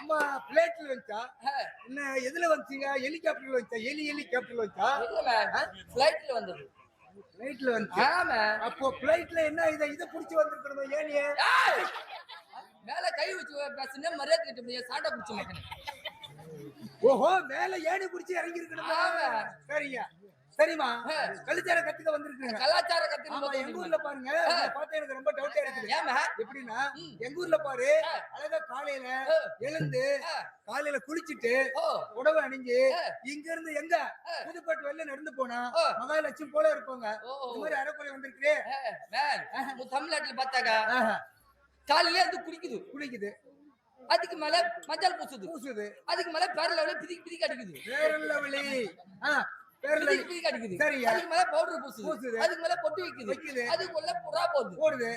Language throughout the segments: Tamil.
ஆமா பிளைட்ல வந்துச்சா என்ன எதுல வந்துச்சீங்க ஹெலிகாப்டர்ல வந்துச்சா ஹெலிகாப்டர்ல வந்துச்சா ஃளைட்ல வந்தது பிளைட்ல வந்துச்சு ஆமா அப்போ பிளைட்ல என்ன இத புடிச்சு வந்திருக்கணுமே ஏனியே மேல கை வச்சு பேசுனா மரியாதை கிட்ட முடியாது சாண்டா புடிச்சு மக்கனே ஓஹோ மேல ஏணி புடிச்சு இறங்கி இருக்கணுமா சரிங்க சரிமா கலாச்சார கத்துக்க வந்திருக்கீங்க கலாச்சார கத்துக்க எங்க ஊர்ல பாருங்க பார்த்தா எனக்கு ரொம்ப டவுட்டா இருக்குது ஏமா எப்படின்னா எங்க ஊர்ல பாரு அழகா காலையில எழுந்து காலையில குளிச்சிட்டு உடவை அணிஞ்சு இங்க இருந்து எங்க புதுப்பட்டு வெளில நடந்து போனா மகாலட்சுமி போல இருப்பாங்க இந்த மாதிரி அரைக்குறை வந்திருக்கு தமிழ்நாட்டுல பார்த்தாக்கா காலையில இருந்து குளிக்குது அதுக்கு மேல மஞ்சள் பூசுது அதுக்கு மேல பேரலவளி பிதிக்கு அடிக்குது பிதிக்கு அடிக்குது அதுக்கு மேல பவுடர் பூசுது அதுக்கு மேல பொட்டு வைக்குது அதுக்குள்ள புறா போடுது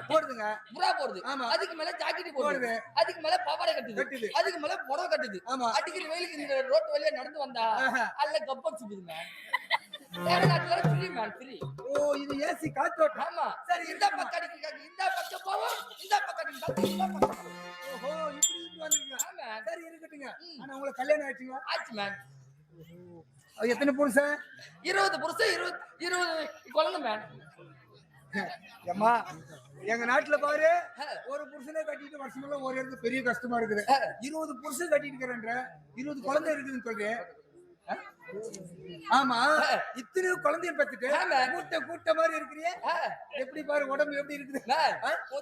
போடுதுங்க புறா போடுது அதுக்கு மேல ஜாக்கெட் போடுது அதுக்கு மேல பாவாடை கட்டுது அதுக்கு மேல புடவை கட்டுது அடிக்கிற வெயிலுக்கு இந்த ரோட்டு வழியா நடந்து வந்தா அல்ல கப்பம் சுடுதுங்க இது ஏசி காத்தோட்டம் ஆமா சரி இந்த பக்கம் அடிக்கிறாங்க இந்த பக்கம் போவோம் இந்த பக்கம் அடிக்கிறாங்க ஓஹோ இப்படி வந்துருங்க ஆமா சரி இருக்கட்டுங்க ஆனா உங்களுக்கு கல்யாணம் ஆயிடுச்சுங்க ஆச்சு மேம் எத்தனை புருஷன் 20 புருஷன் 20 குழந்தை மேம் ஏம்மா எங்க நாட்டுல பாரு ஒரு புருஷனை கட்டிட்டு வருஷமெல்லாம் ஒரு இடத்துல பெரிய கஷ்டமா இருக்குது 20 புருஷன் கட்டிட்டு இருக்கிறேன்ற 20 குழந்தை இருக்குதுன்னு சொல்றேன் ஆமா இத்தனை குழந்தைய பத்துட்டு கூட்ட மாதிரி இருக்கிறியே எப்படி பாரு உடம்பு எப்படி இருக்குது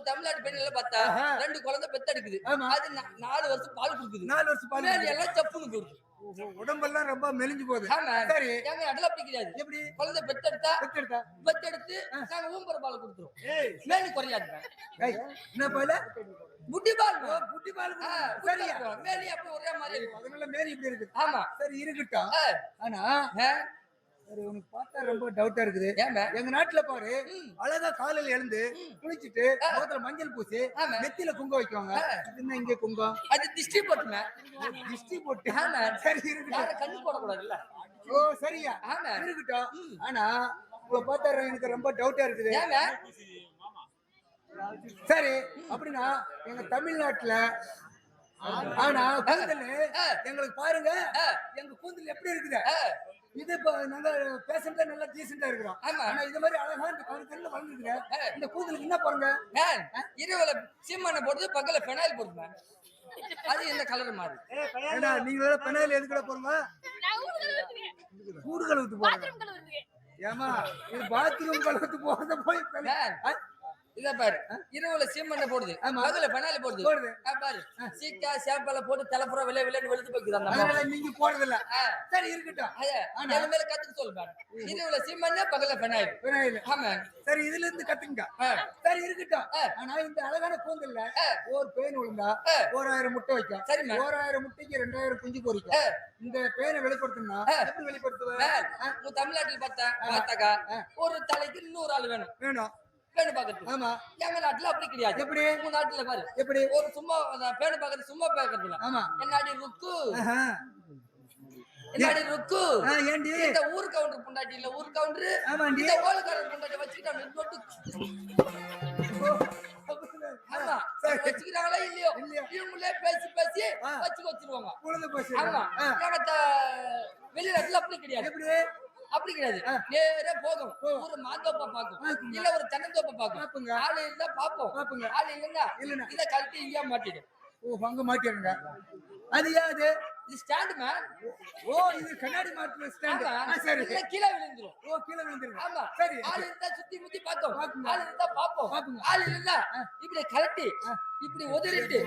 தமிழ்நாட்டு பெண்கள் பார்த்தா 2 குழந்தை பெத்து எடுக்குது அது 4 வருஷம் பால் கொடுக்குது 4 வருஷம் பால் எல்லாம் சப்புன்னு போகுது உடம்பெல்லாம் ரொம்ப மெலிஞ்சு போகுது சரி எங்க அடல அப்படி கிடையாது எப்படி குழந்தை பெத்தெடுத்து நாங்க ஊம்பர பால் கொடுத்துறோம் மேலி குறையாது என்ன பால் புட்டி பால் சரியா மேலி அப்படி ஒரே மாதிரி அதனால மேலி இப்படி இருக்கு ஆமா சரி இருக்கட்டும் ஆனா சரி உனக்கு பார்த்தா ரொம்ப டவுட்டா இருக்குது எங்க நாட்டுல பாரு அழகா காலையில எழுந்து குளிச்சுட்டு முகத்துல மஞ்சள் பூசி நெத்தியில குங்கம் வைக்குவாங்க இது இங்க குங்கம் அது திஷ்டி போட்டுங்க திஷ்டி போட்டு சரி இருக்கட்டும் கண்ணு போடக்கூடாதுல்ல ஓ சரியா இருக்கட்டும் ஆனா உங்களை பார்த்தா எனக்கு ரொம்ப டவுட்டா இருக்குது சரி அப்படின்னா எங்க தமிழ்நாட்டுல ஆனா கூந்தல் எங்களுக்கு பாருங்க எங்க கூந்தல் எப்படி இருக்குது இது நாங்க பேசண்டா நல்லா டீசெண்டா இருக்கிறோம் ஆனா இது மாதிரி அழகா இந்த கருத்துல வளர்ந்துருக்குங்க இந்த கூந்தலுக்கு என்ன பாருங்க இரவுல சீமான போடுறது பக்கத்துல பெனாயில் போடுங்க அது இந்த கலர் மாதிரி நீங்க பெனாயில் எதுக்குள்ள போறீங்க கூடு கழுவுத்து போறீங்க ஏமா இது பாத்ரூம் கழுவுத்து போறத போய் இத பாரு இரவுல சீமண்ண போடுது அதுல பெனாயில் போடுது பாரு சீக்கா சேப்பல போட்டு தலைப்புற விளைன்னு வெளுத்து போக்குது அதனால நீங்க போறது இல்ல சரி இருக்கட்டும் ஆனா மேல கத்துக்க சொல்றேன் இரவுல சீமண்ண பகல பெனாயில் ஆமா சரி இதுல இருந்து கத்துங்க சரி இருக்கட்டும் ஆனா இந்த அழகான கூந்தல்ல ஒரு பேன் விழுந்தா 1000 முட்டை வைக்கும் சரி 1000 முட்டைக்கு 2000 குஞ்சு பொரிக்கும் இந்த பேனை வெளிப்படுத்தணும்னா எப்படி வெளிப்படுத்துவ தமிழ்நாட்டில் பார்த்தாக்கா ஒரு தலைக்கு 100 ஆள் வேணும் பேணு பாக்குறது ஆமா எங்க நாட்டுல அப்படி கிடையாது எப்படி உங்க நாட்டுல பாரு எப்படி ஒரு சும்மா பேணு பாக்குறது சும்மா பாக்குறதுல ஆமா என்னடி ருக்கு ஏண்டி இந்த ஊர் கவுண்டர் பொண்டாட்டி இல்ல ஊர் கவுண்டர் ஆமாண்டி இந்த ஓல் கவுண்டர் பொண்டாட்டி வச்சிட்டாங்க நோட்டு ஆமா வச்சிக்கிறாங்களா இல்லையோ இவங்களே பேசி வச்சிருவாங்க ஆமா எங்க வெளிநாட்டுல அப்படி கிடையாது எப்படி அப்படி கிடையாது நேரா போகும் ஒரு மாந்தோப்பா பாக்கும் இல்ல ஒரு தென்னந்தோப்பா பாக்கும் ஆளு இருந்தா பாப்போம் ஆளு இல்லைன்னா இத கழட்டி இங்கேயா மாட்டிடும் அங்க மாட்டிடுங்க அது யாது இது ஸ்டாண்ட் மேன் இது கண்ணாடி மாட்டுற ஸ்டாண்ட் சரி இல்ல கீழே விழுந்துரும் கீழே விழுந்துரும் ஆமா சரி ஆளு இருந்தா சுத்தி முத்தி பாக்கும் ஆளு இருந்தா பாப்போம் ஆளு இல்லைன்னா இப்படி கழட்டி இப்படி உதறிட்டு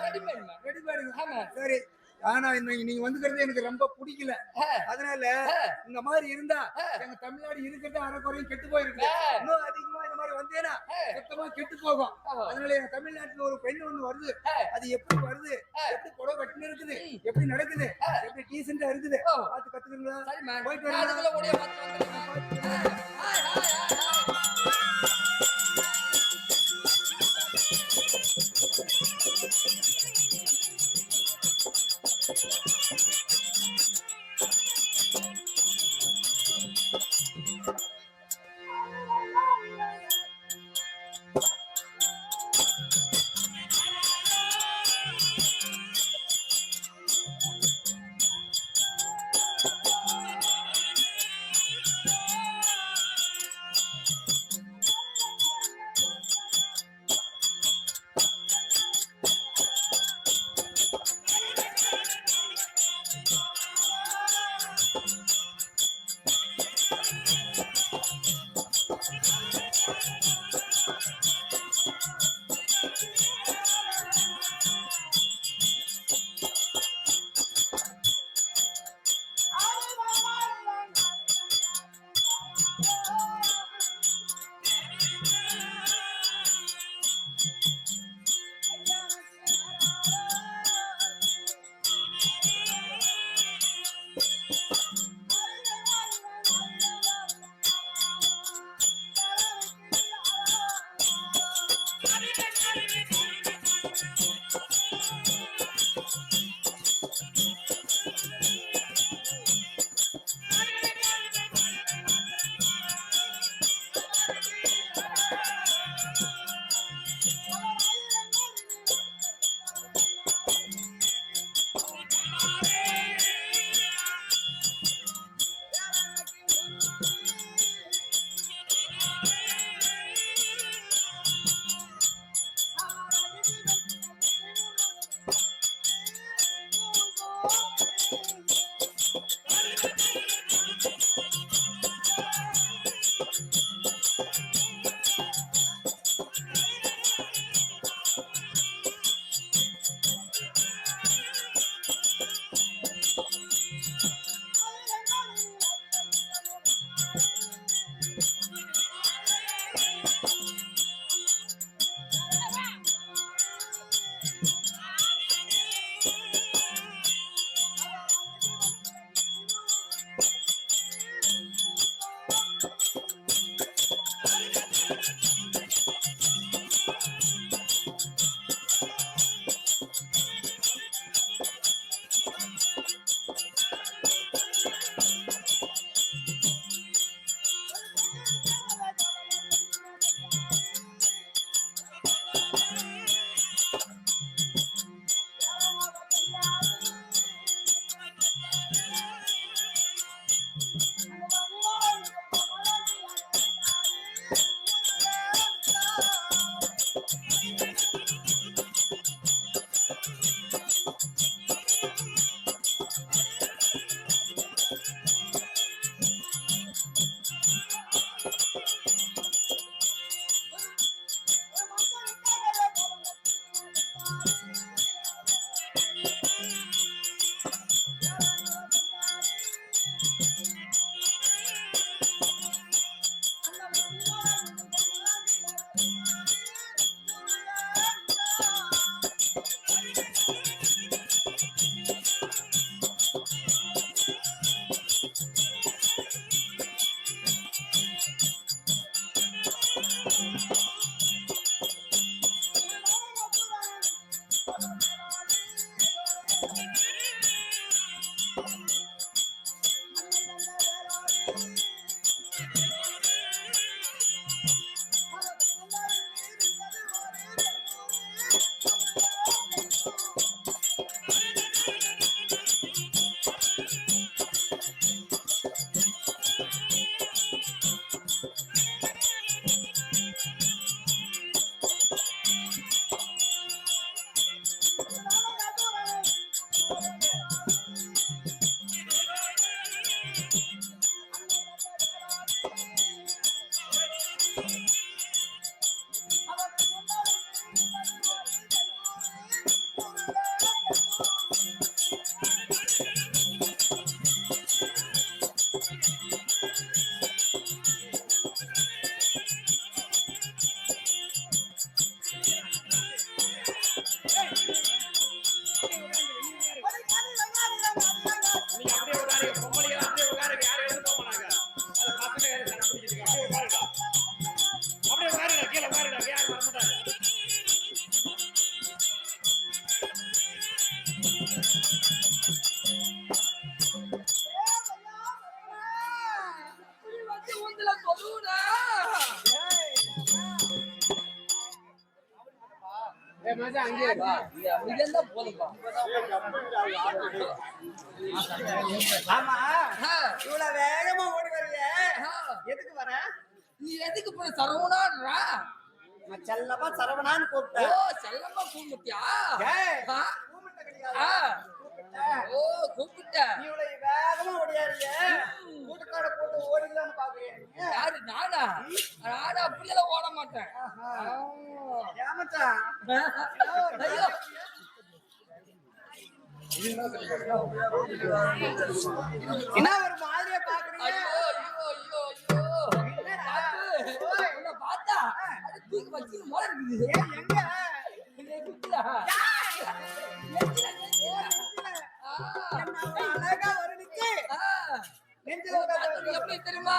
ரெடிமேட் ஆமா சரி ஆனா நீங்க வந்துக்கிறது எனக்கு ரொம்ப பிடிக்கல அதனால இந்த மாதிரி இருந்தா எங்க தமிழ்நாடு இருக்கிறது அரைக்குறையும் கெட்டு போயிருக்கு இன்னும் அதிகமா இந்த மாதிரி வந்தேன்னா சுத்தமா கெட்டு போகும் அதனால எங்க தமிழ்நாட்டுல ஒரு பெண் ஒண்ணு வருது அது எப்படி வருது எப்படி புடவை கட்டுன்னு இருக்குது எப்படி நடக்குது எப்படி டீசெண்டா இருக்குது பார்த்து கத்துக்குங்களா போயிட்டு ஆமா இவ்வளவு வேகமா ஓடி வரல எதுக்கு வர? நீ எதுக்கு போன சரவணான்றா? நான் செல்லமா சரவணான்னு கூப்பிட்டேன். ஓ செல்லமா கூப்பிட்டியா? ஓ கூப்பிட்ட. நீ இவ்வளவு வேகமா ஓடியாருங்க. கூட்டு முட்டுக்காட போட்டு ஓடிடலான்னு பாக்குறீங்க. யாரு நானா? நானா அப்படியெல்லாம் ஓட மாட்டேன். ஏமாத்தா ஐயோ என்ன ஒரு மாதிரியா பாக்குறீங்க? ஐயோ ஐயோ ஐயோ ஐயோ உன்னை பார்த்தா அது தூக்கி வச்சு மோள இருக்குது. எங்க நெஞ்சில. என்ன அழகா வருனுச்சு நெஞ்சில அது எப்படி தெரியுமா?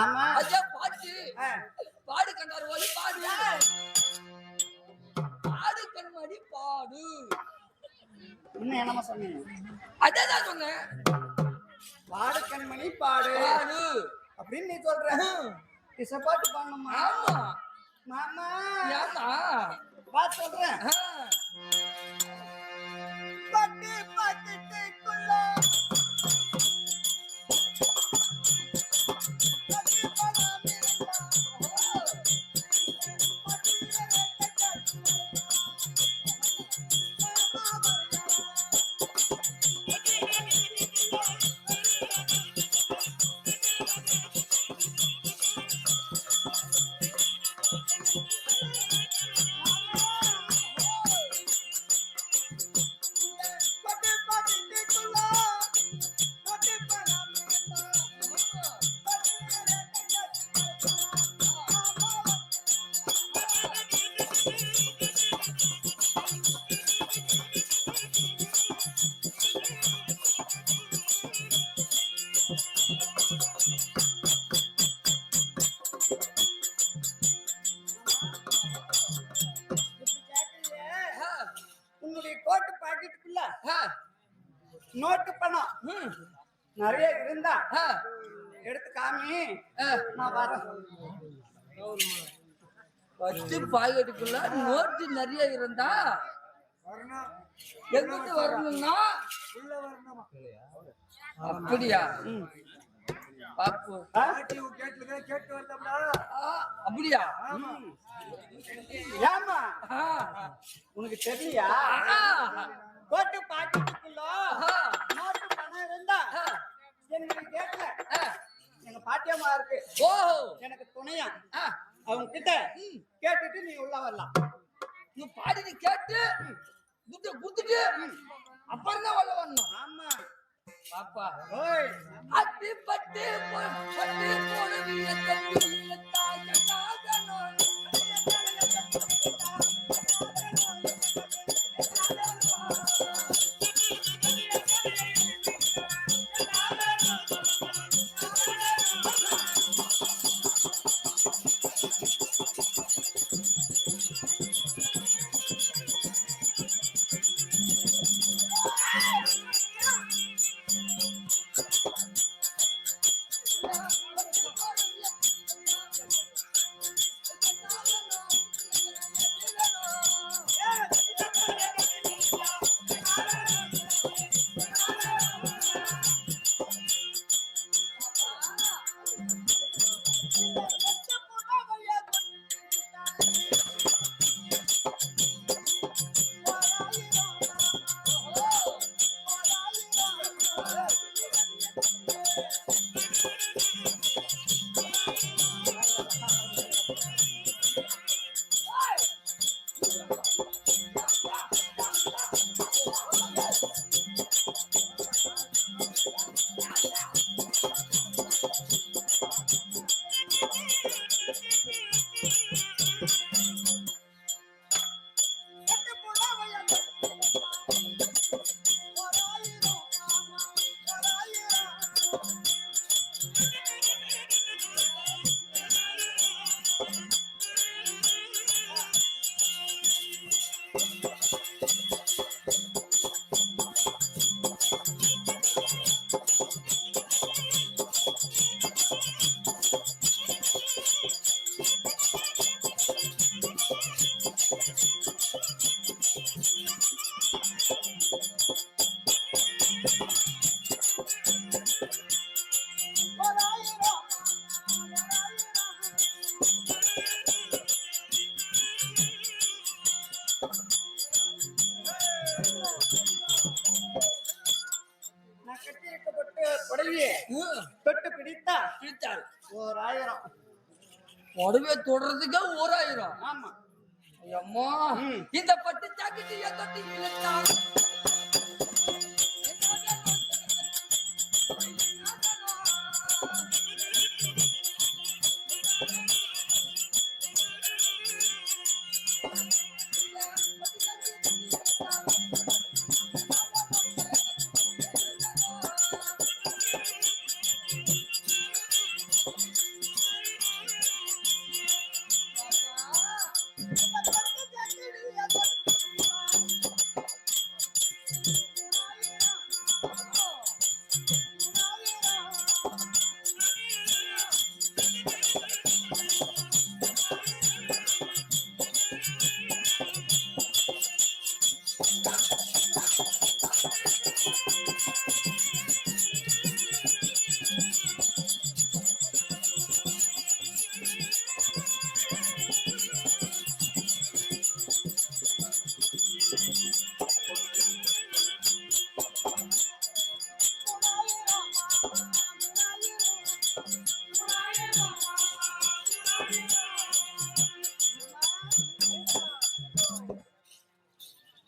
ஆமா பாட்டு பாடு கண்டாரு ஒலி பாடு பாடு கண்மணி பாடு. இன்னும் என்னமா சொன்னீங்க? அதான் சொன்னேன். பாடு கண்மணி பாடு பாடு அப்படின்னு நீ சொல்ற. பாட்டு பாடணுமா? ஆமா மாமா ஏமா பாட்டு சொல்றேன். பட்டு பட்டுக்குள்ள உன்னுடைய கோட்டு பாக்கெட்டுக்குள்ள நோட்டு பணம் நிறைய இருந்தா எடுத்து காமி, நான் வரேன். வச்சு பாக்கெட்டுக்குள்ள நோட்டு நிறைய இருந்தா வரணும், எங்கிட்டு வரணும்னா உள்ள வரணுமா? அப்படியா? பாப்பு கேட்டு வந்தோம்னா அப்படியா? ஏமா உனக்கு தெரியலையா? கோட்டு பாக்கெட்டுக்குள்ள நோட்டு பணம் இருந்தா எனக்கு கேட்கல. எங்க பாட்டியம்மா இருக்கு, ஓ எனக்கு துணையா. அவங்க கிட்ட கேட்டுட்டு நீ உள்ள வரலாம். நீ பாடி கேட்டு குத்து குத்துட்டு அப்புறம் தான் உள்ள வரணும். ஆமா பாப்பா ஓய் அத்தி பட்டு பட்டு போடுவீங்க தம்பி தாயனாகனோ 1000. உடவே தொடர்றதுக்கே 1000. ஆமா. அம்மா இந்த பட்டு ஜாக்கெட் எதட்டி இழுத்தான்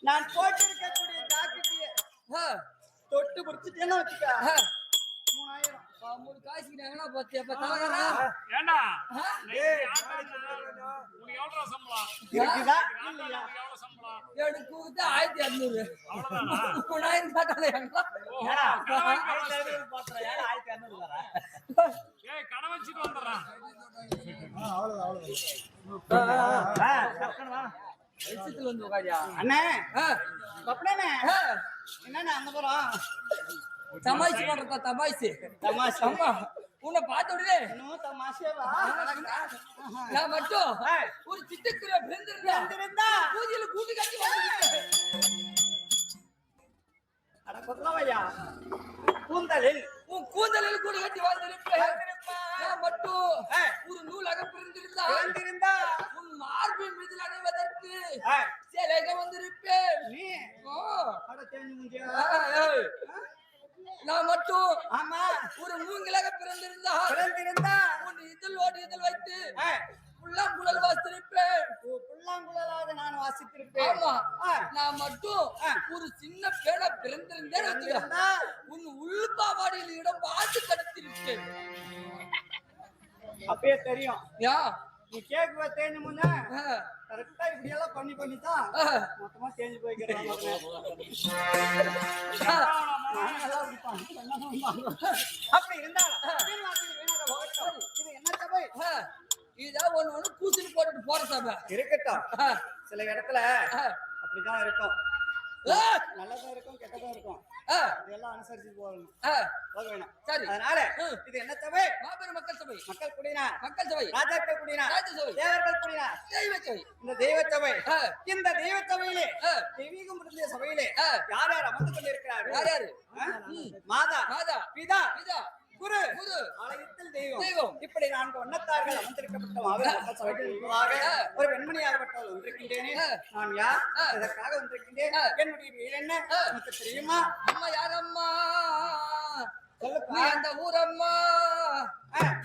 நான் போட்டிருக்கக்கூடிய ஜாக்கெட்டிய தொட்டு பிடிச்சிட்டேன்னு வச்சுக்க 3000. 3 காசுக்கு எங்கனா பாத்தியா தலகரா ஏண்டா உனக்கு எவ்வளவு சம்பளம் இருக்குதா இல்லையா? எவ்வளவு சம்பளம் எனக்கு 1500 அவ்வளவுதானா 3000 காட்டல எங்கனா ஏடா 1500 போட்றா ஏடா 1500 தரா. ஏய் கடை வச்சிட்டு வந்துறேன் டக்குனு வா. வெளிச்சத்துல வந்து உட்காரியா அண்ணே பப்பனே என்னண்ணே அந்த புறம் தமாஷ் பண்றதா தமாஷ் தமாஷ். அம்மா உன்னை பார்த்த உடனே இன்னும் தமாஷேவா நான் மட்டும் ஒரு சிட்டுக்குருவி பிறந்திருந்தா பூஜையில கூட்டு கட்டி வந்துருக்கேன். அட கொத்தவையா கூந்தலில் உன் கூந்தலில் கூடு கட்டி வந்திருப்பேன். நான் மட்டும் ஒரு நூலாக பிறந்திருந்தா வந்திருந்தா உன் மார்பின் மீதில் அணிவதற்கு ஏய், சேலைக வந்திருப்பேன். நீ ஓ, அட தேஞ்சு முஞ்சியா. ஏய், நான் மட்டும் ஆமா ஒரு மூங்கிலாக பிறந்திருந்தா பிறந்திருந்தா உன் இதழோடு இதழ் வைத்து ஏய், புல்லாங்குழல் வாசித்திருப்பேன். புல்லாங்குழலாக நான் வாசித்திருப்பேன். ஆமா, ஆ. நான் மட்டும் ஒரு சின்ன பேனா பிறந்திருந்தேன் வச்சுக்க. பிறந்திருந்தா உன் உள்பாவாடியில் இடம் பார்த்து கடத்திருப்பேன். அப்பயே தெரியும் யா நீ கேக்குவ தேஞ்சு முன்ன கரெக்டா இப்படி எல்லாம் பண்ணி தான் மொத்தமா தேஞ்சு போய்க்கிறேன். அப்படி இருந்தாலும் இது என்ன சபை இதான் ஒண்ணு கூசிட்டு போட்டுட்டு போற சபை இருக்கட்டும். சில இடத்துல அப்படிதான் இருக்கும், நல்லதா இருக்கும் கெட்டதா இருக்கும். இதெல்லாம் அனுசரிச்சு போகணும் போக வேணும். சரி, அதனால இது என்ன சபை? மாபெரும் மக்கள் சபை. மக்கள் குடியினார், மக்கள் சபை, ராஜாக்கள் குடியினார், ராஜ சபை, தேவர்கள் குடியினார், தெய்வ சபை. இந்த தெய்வ சபை. இந்த தெய்வ சபையிலே தெய்வீகம் இருந்த சபையிலே யார் யார் அமர்ந்து கொண்டிருக்கிறார்கள்? யார் யாரு? மாதா, மாதா, பிதா, பிதா, குரு, குரு, ஆலயத்தில் தெய்வம். தெய்வம். இப்படி 4 வண்ணத்தார்கள் அமர்ந்திருக்கப்பட்ட மாபெரும் மக்கள் சபைக்கு முன்பாக ஒரு பெண்மணியாகப்பட்டவள் வந்திருக்கின்றேனே. நான் யார், இதற்காக வந்திருக்கின்றேன், என்னுடைய பேர் என்ன உனக்கு தெரியுமா? அம்மா யாரம்மா? சொல்லுப்பா. நீ அந்த ஊரம்மா,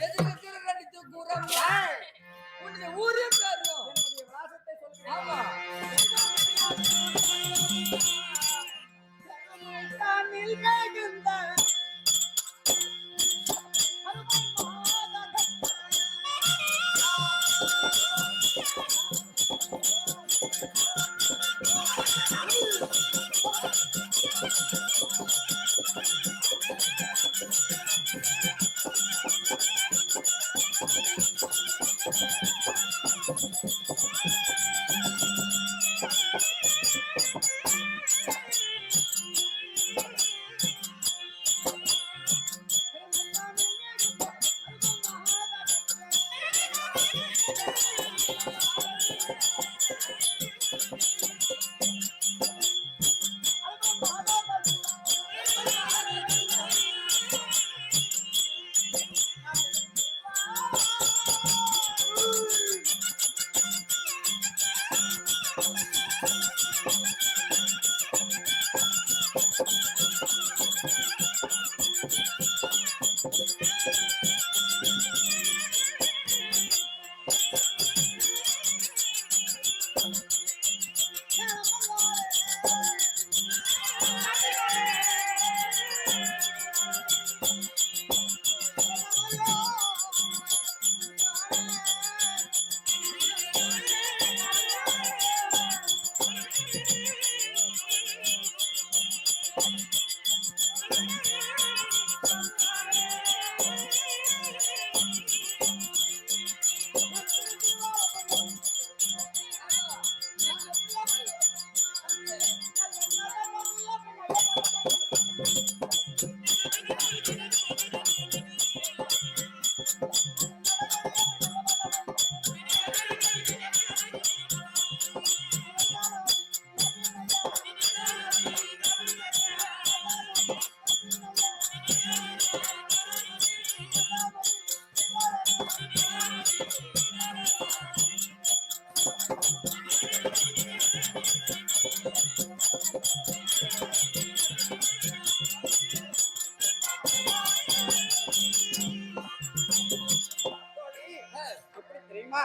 எதிர்க்கு ரெண்டு கூறம்மா. உன்னுடைய ஊரு பேரும் என்னுடைய விலாசத்தை சொல்லுங்க. ஆமா, தானில் மிகுந்த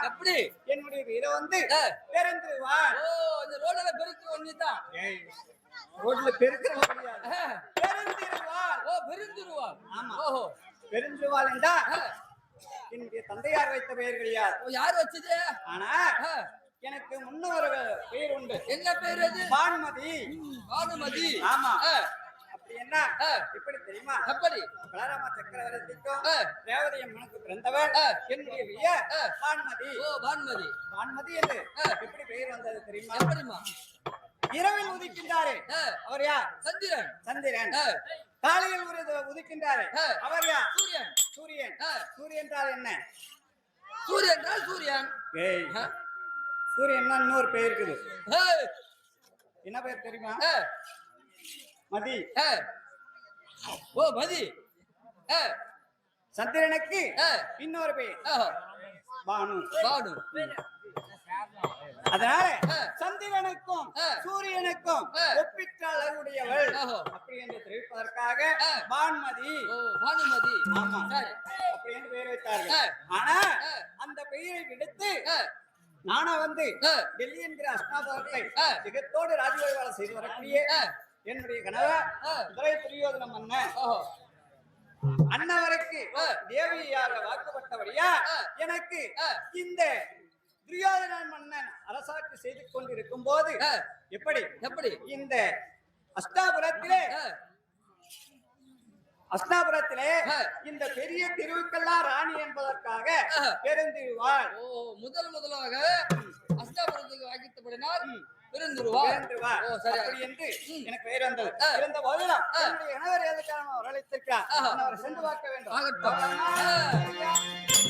எப்படி என்னுடைய வீரம் வந்து ஆ. பெருந்துருவாள். ஓ இந்த ரோட்ல பெருக்கி ஒண்ணுதான் ரோட்ல பெருக்கிறவ கிடையாது. பெருந்திருவாள். ஓ பெருந்துருவா ஆமா. ஓஹோ பெருந்திருவாள் என்றா ஆ. என்னுடைய தந்தையார் வைத்த பெயர் கிடையாது. ஓ யார் வச்சது ஆனா ஆ. எனக்கு முன்னொரு பெயர் உண்டு. என்ன பேர் அது பானுமதி. பானுமதி ஆமா. ஆ. அப்படி என்ன ஆ. எப்படி தெரியுமா? எப்படி பலராம சக்கரவர்த்திக்கும் ஆ. தேவதை அம்மனுக்கு பிறந்தவர் ஆ. என்னுடைய விய ஆ. பானுமதி. ஓ பானுமதி பானுமதி என்று ஆ. எப்படி பெயர் வந்தது தெரியுமா? எப்படிமா இரவில் உதிக்கின்றாரே ஆ. அவர் யார்? சந்திரன் சந்திரன். ஆ. காலையில் உதிக்கின்றாரே ஆ. அவர் யார்? சூரியன் சூரியன். ஆ. சூரியன் என்றால் என்ன? சூரியன் என்றால் சூரியன் ஏய், ஆ. சூரியன் இன்னொரு பெயர் இருக்குது. ஏய். என்ன பெயர் தெரியுமா? ஆ. மதி. ஆ. ஓ மதி ஆ. சந்திரனுக்கு ஆ. இன்னொரு பெயர் ஆஹா. பானு. பானு அதனால ஆ. சந்திரனுக்கும் ஆ. சூரியனுக்கும் ஆ. ஒப்பிட்ட அழகுடையவள் ஆஹா. அப்படி என்று தெரிவிப்பதற்காக ஆ. பான்மதி ஓ பானுமதி ஆமா சரி அப்படி என்று பெயர் வைத்தார்கள். ஆ. ஆனா ஆ. அந்த பெயரை விடுத்து ஆ. நானா வந்து ஆ. டெல்லி என்கிற அஷ்டாபுரத்தை ஆ. திகத்தோடு ராஜபரிவாரம் செய்து வரக்கூடிய ஆ. என்னுடைய கணவர் ஆ. துரை துரியோதனம் அண்ணன் ஓஹோ அண்ணவருக்கு ஆ. தேவியாக வாக்குப்பட்டபடியா ஆ. எனக்கு ஆ. இந்த துரியோதனன் மன்னன் அரசாட்சி செய்து கொண்டிருக்கும் போது ஆ. எப்படி எப்படி இந்த அஷ்டாபுரத்திலே ஆ. அஷ்டாபுரத்திலே ஆ. இந்த பெரிய திருவுக்கெல்லாம் ராணி என்பதற்காக ஆ. பெருந்திருவாள். ஓ முதலாக அஷ்டாபுரத்துக்கு வாங்கித்தபடினால் பெருந்துருவா பெருந்திருவாள். ஓ சரி அப்படி என்று எனக்கு பெயர் வந்தது. ஆ. இருந்த போதிலும் ஆ. என்னுடைய கணவர் எதுக்காக வரழைத்திருக்கிறார் ஆஹா. அவரை சென்று பார்க்க வேண்டும். ஆகட்டும் ஆ.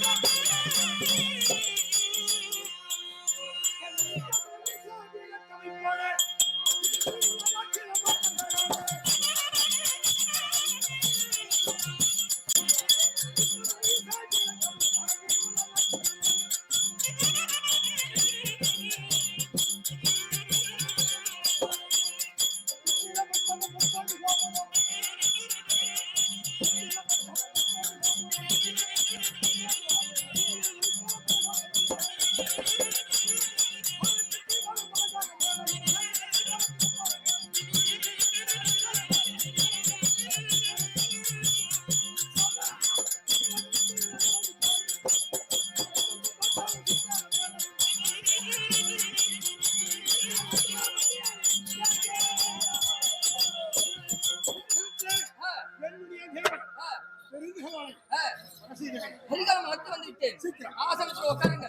அதிகாரம் வளர்த்து வந்து விட்டேன் ஆசனத்தில் உட்காருங்க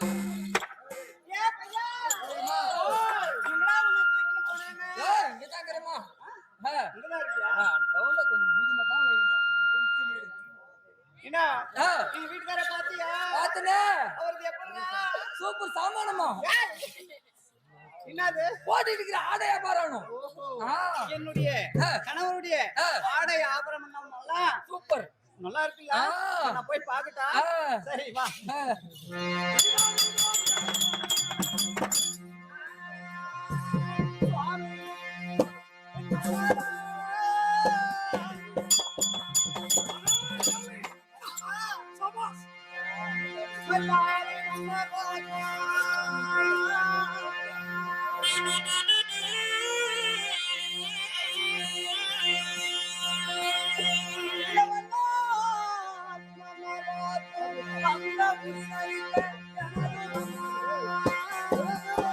இங்க தாங்கிறமா சவுண்ட கொஞ்சம் மீடியமா தான் வைங்க என்ன ஆ. எங்க வீட்டுக்கார பாத்தியா? பாத்தனே அவருக்கு எப்படின்னா சூப்பர் சாமானமா என்னது போட்டு இருக்கிற ஆடையா பாரணும் ஆ. என்னுடைய ஆ. கணவருடைய ஆ. ஆடை ஆபரணம் எல்லாம் சூப்பர் நல்லா இருக்குல்ல? ஆ. நான் போய் பாக்கட்டா? ஆ. சரி வா. ஆ. Thank you.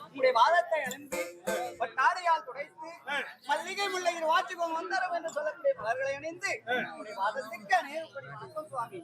உங்களுடைய வாதத்தை எழுந்து தாரையால் துடைத்து மல்லிகை முல்லையின் வாச்சுகம் வந்தரம் என்று சொல்லக்கூடிய மலர்களை அணிந்து உங்களுடைய வாதத்துக்கு அநேகம் சுவாமி.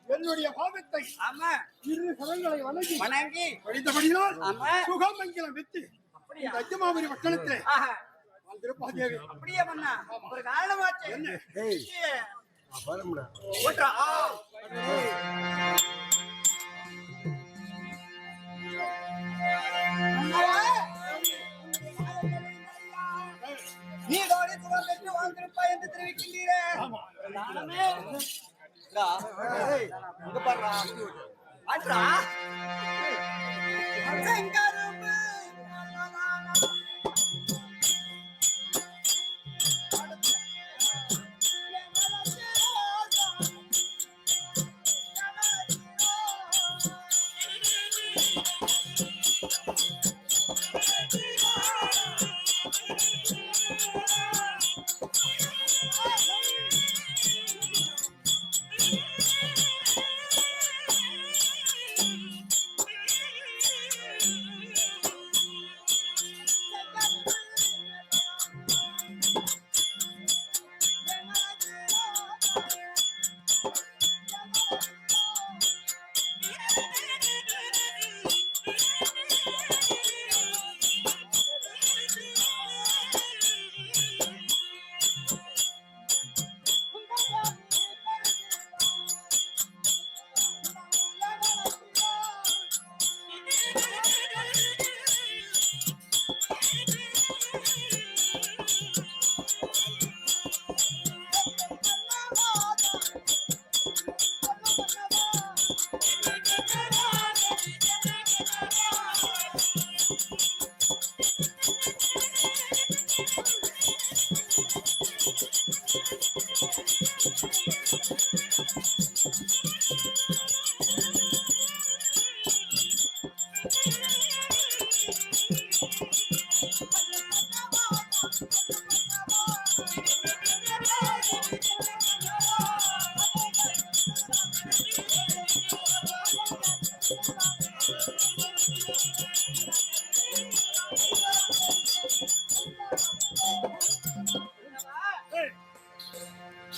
என்னுடைய பாவத்தை ஆமா இரு கரங்களை வணங்கி வழித்தபடியால் ஆமா சுகமங்கலம் வெற்றி அப்படியா அஜமாபுரி பட்டணத்தை ஆஹா வந்திருப்பாதேவி. அப்படியே பண்ணா ஒரு காரணமாச்சு என்ன? ஓட்டா நீ தோடி சுகம் பெற்று வாழ்ந்திருப்பாய் என்று தெரிவிக்கின்றீரே. நானுமே இங்க பாருடா. ஆட்ரா. செங்கரும்பு.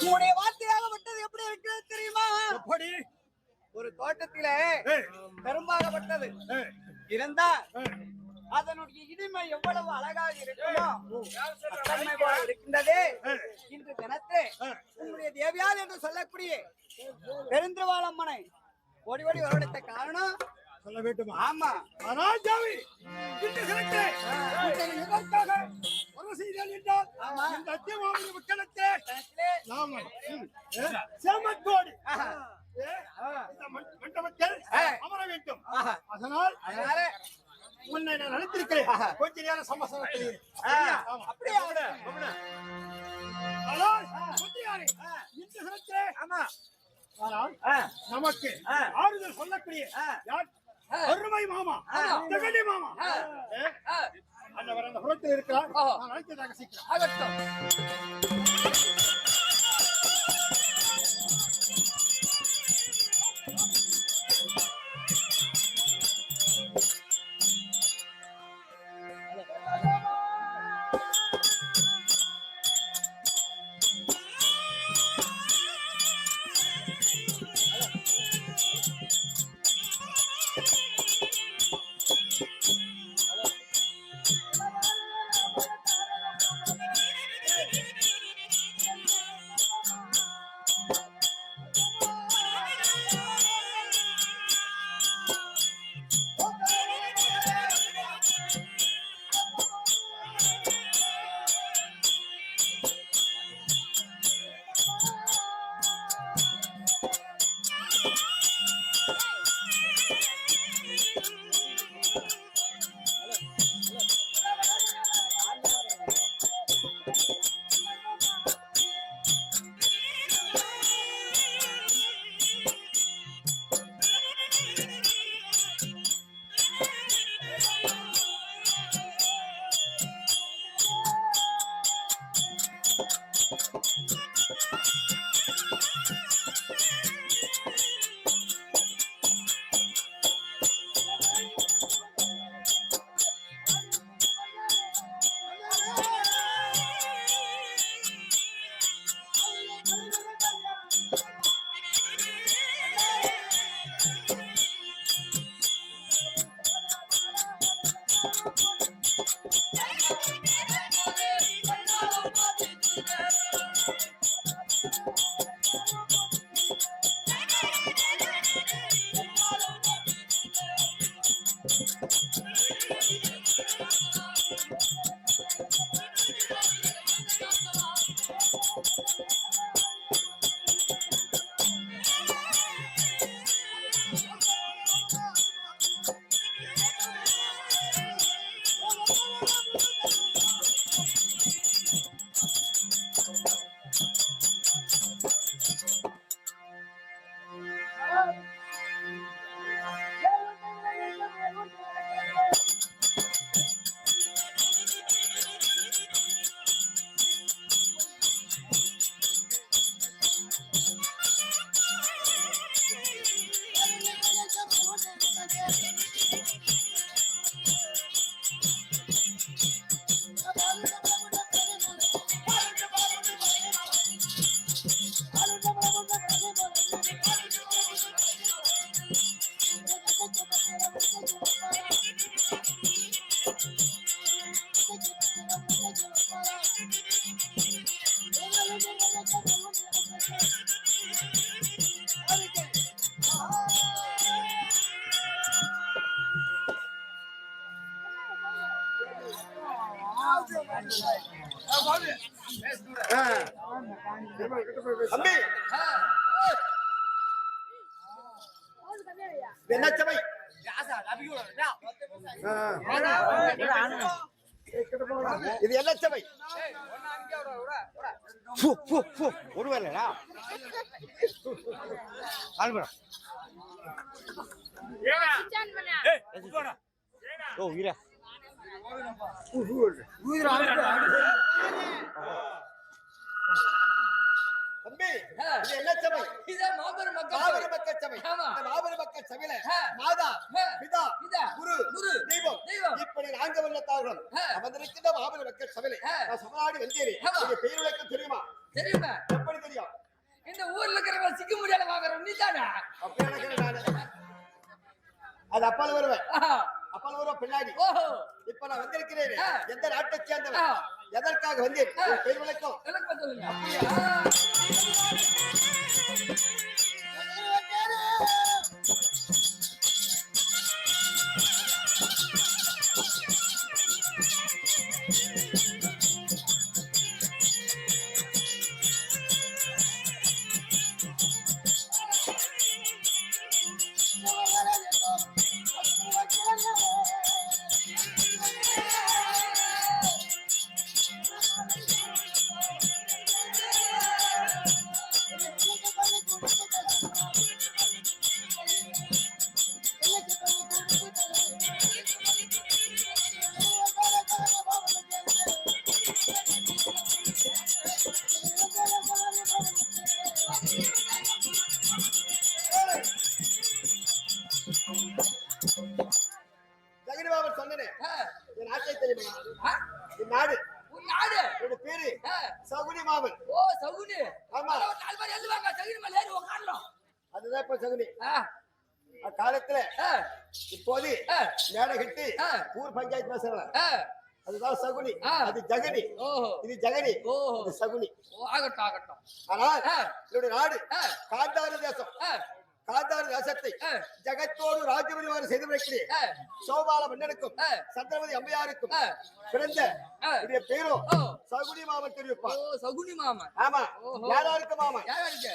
உங்களுடைய வார்த்தையாகப்பட்டது எப்படி இருக்கிறது தெரியுமா? எப்படி? ஒரு தோட்டத்திலே ஏய், கரும்பாகப்பட்டது ஏய், இருந்தா ஏய். அதனுடைய இனிமை எவ்வளவு அழகாக இருக்குமோ தன்மை போல இருக்கின்றதே. இன்று தினத்தே உங்களுடைய தேவியார் என்று சொல்லக்கூடிய பெருந்திருவாளம்மனை ஓடி ஓடி வரவழைத்த காரணம் சொல்ல வேண்டுமா? ஆமா. ஆனால் ஜாவி, இந்த சிலத்தை நீங்கள் எதற்காக ஒரு செய்தல் என்றால், ஆமா. இந்த அத்தியமாவுடைய மக்களுக்கு தினத்திலே நாம சேமத்தோடு ஆஹா. இந்த மண்டபத்தில் அமர வேண்டும். அதனால் அதனால உன்னை நான் அழைத்திருக்கிறேன். கொஞ்ச நேரம் சமாசாரத்தில் இரு. அப்படியே ஆகட்டும். ஆனால் மந்திரியாரே, இந்த சிலத்தை ஆமா. ஆனால் நமக்கு ஆறுதல் சொல்லக்கூடிய யார்? அருமை மாமா, ஜெகடி மாமா. அந்த புறத்தில் இருக்கிறார். நான் அழைத்ததாக சீக்கிரம். ஆகட்டும். தம்பி என்ன சபை இது என்ன சபை ஒரு வேலைடா ஓ வீரா தம்பி இது என்ன சபை இதான் மாபெரும் மக்கள் மாபெரும் மக்கள் சபை ஆமா. இந்த மாபெரும் மக்கள் சபையில ஆ. மாதா ஆ. பிதா பிதா, குரு குரு, தெய்வம் தெய்வம். இப்படி நான்கு வல்லத்தார்கள் ஆ. அமர்ந்திருக்கின்ற மாபெரும் மக்கள் சபையில ஆ. நான் சமநாடு வந்தேன் ஆமா. நீங்க பேர் விளக்கம் தெரியுமா தெரியுமா? எப்படி தெரியும் இந்த ஊர்ல இருக்கிறவங்க சிக்க முடியாத வாங்குறோம் நீ தானே? அப்படி நினைக்கிறேன் நானு அது அப்பால வருவேன் அப்பால வருவேன் பின்னாடி ஓஹோ, இப்ப நான் வந்திருக்கிறேன் ஆ. எந்த நாட்டை சேர்ந்தவன் ஆ. எதற்காக வந்தேன் ஆ. உன் பேர் விளக்கம் விளக்கம் சொல்லுங்க. ஜெகனிபாபன் சொன்னேன் ஆ, என் நாட்டை தெரியுமா ஆ, என் நாடு உன் நாடு. என்னோட பேரு ஆ, சகுனி மாமன் ஓ சகுனி. ஆமா. ஒரு நாலு பேர் எழுதுவாங்க, சகுனி மேல ஏறி உட்காரலாம். அதுதான் இப்ப சகுனி ஆ, அக்காலத்துல ஆ, இப்போது ஆ, மேடை கட்டி ஆ. ஊர் பஞ்சாயத்து பேசுறாங்க ஆ, அதுதான் சகுனி ஆ. அது ஜெகனி ஓஹோ, இது ஜெகனி ஓஹோ. இது சகுனி ஓ, ஆகட்டும் ஆகட்டும். ஆனால் ஆ. என்னுடைய நாடு ஆ, காந்தார தேசம் ஆ, காந்தார தேசத்தை ஆ, ஜெகத்தோடு ராஜபரிவாரம் செய்து வைக்கிறேன் ஆ, சோபால மன்னனுக்கும் ஆ. சந்திரமதி அம்மையாருக்கும் ஆ. பிறந்த ஆ. என்னுடைய பேரும் ஓ, சகுனி மாமன் தெரிவிப்பா ஓ சகுனி மாமன். ஆமா ஓஹோ. யாராருக்கு மாமன் யாரா இருக்கு?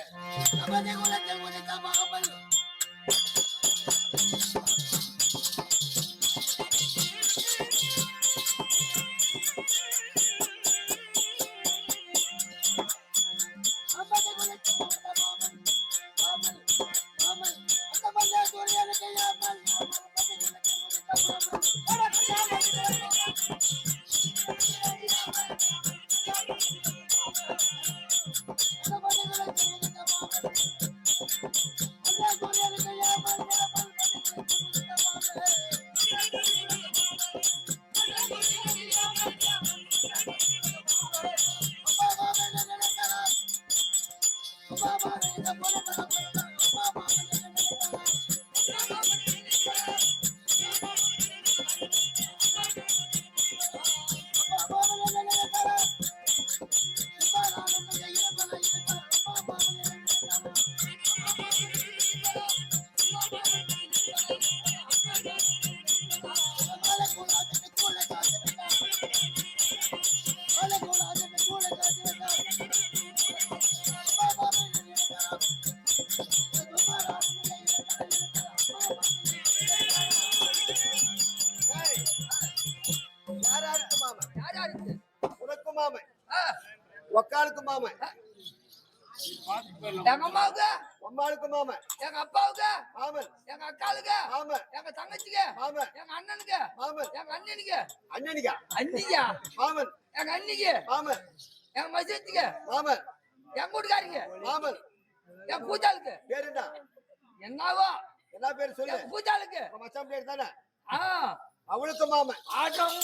யாராருக்கு மாமன் யாரா இருக்கு? உனக்கு மாமன் ஆ, ஒக்காளுக்கு மாமன் எங்க அம்மாவுக்கு, அம்மாளுக்கு மாமன் எங்க அப்பாவுக்கு, மாமன் எங்க அக்காளுக்கு, மாமன் எங்க தங்கச்சிக்கு, மாமன் எங்க அண்ணனுக்கு, மாமன் எங்க அண்ணனுக்கு, அண்ணனிகா அண்ணிக்கா, மாமன் எங்க அண்ணிக்கு, மாமன் எங்க மசியத்துக்கு, மாமன் எங்க வீட்டுக்காரிக்கு, மாமன் என் பூஜாளுக்கு. பேர் என்ன என்னவோ என்ன பேர் சொல்லு என் பூஜாளுக்கு. உன் மச்சான் பேர் தானே ஆ, அவளுக்கு மாமன் ஆட்டம்.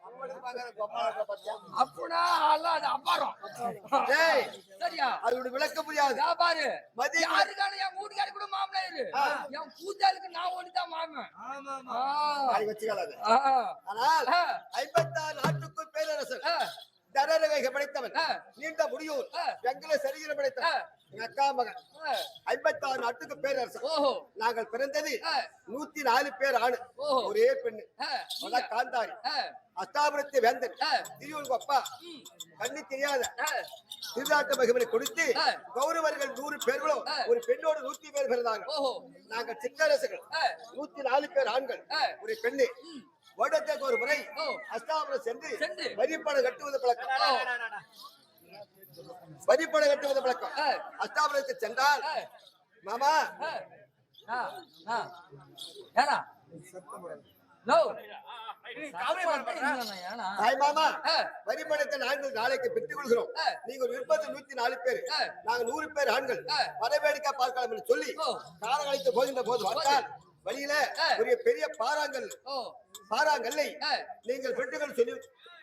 அவளுக்கு பாக்குற கொம்மாளத்தை பத்தியா அப்படின்னா எல்லாம் அது அப்பாரம். டேய் சரியா? அதோட விளக்க முடியாது இதா பாரு, மதி யாருக்கான என் வீட்டுக்காரி கூட மாமனாரு, என் பூஜாளுக்கு நான் ஒண்ணுதான் மாமன். ஆ, நாளைக்கு வச்சுக்கலாது ஆ, ஆனால் ஆ, 56 நாட்டுக்குள் பேரரசர் ஆ, தரரகை படைத்தவன் ஆ. நீண்ட முடியூர் ஆ. வெங்கல சரிகிற படைத்தவன் எங்க அக்கா மகன் 56 நாட்டுக்கு பேரரசர். ஓஹோ நாங்கள் பிறந்தது ஆ. 104 பேர் ஆணு, ஓஹோ. ஒரே பெண்ணு. ஆ, அதான் காந்தாரி. ஆ, அஷ்டாபுரத்து வேந்தன் ஆ. திருவள்ளுவர் அப்பா ம், கண்ணு தெரியாத ஆ, திருநாட்டு மகிமனை கொடுத்து ஆ. கௌரவர்கள் 100 பேர்களும் ஆ. ஒரு பெண்ணோடு 100 பேர் பிறந்தாங்க. ஓஹோ நாங்கள் சிற்றரசுகள் ஆ, 104 பேர் ஆண்கள், ஆ. ஒரு பெண்ணு. ம், வருடத்துக்கு ஒரு முறை ஓ. அஷ்டாபுரம் சென்று சென்று. வரிப்பணம் கட்டுவது பழக்கம். ஓ, வரிப்பணம் கட்டுவது பழக்கம். ஆ. அஷ்டாபுரத்துக்கு சென்றால் ஆ, மாமா ஆ, ஆ, ஆ. ஏனா நோ ஏனா தாய் மாமா ஆ. வரிப்பணத்தை நாங்கள் நாளைக்கு பெற்றுக் கொள்கிறோம். ஆ. நீங்க ஒரு 104 பேர், ஆ. நாங்க 100 பேர் ஆண்கள். ஆ. வரவேடிக்கை பார்க்கலாம் என்று சொல்லி ஓ. காலம் கழித்து போகின்ற போது பார்த்தால் வழியில ஆ. ஒரு பெரிய ஓ பாறாங்கல்லை ஆ, நீங்கள் பெற்றுகள் சொல்லி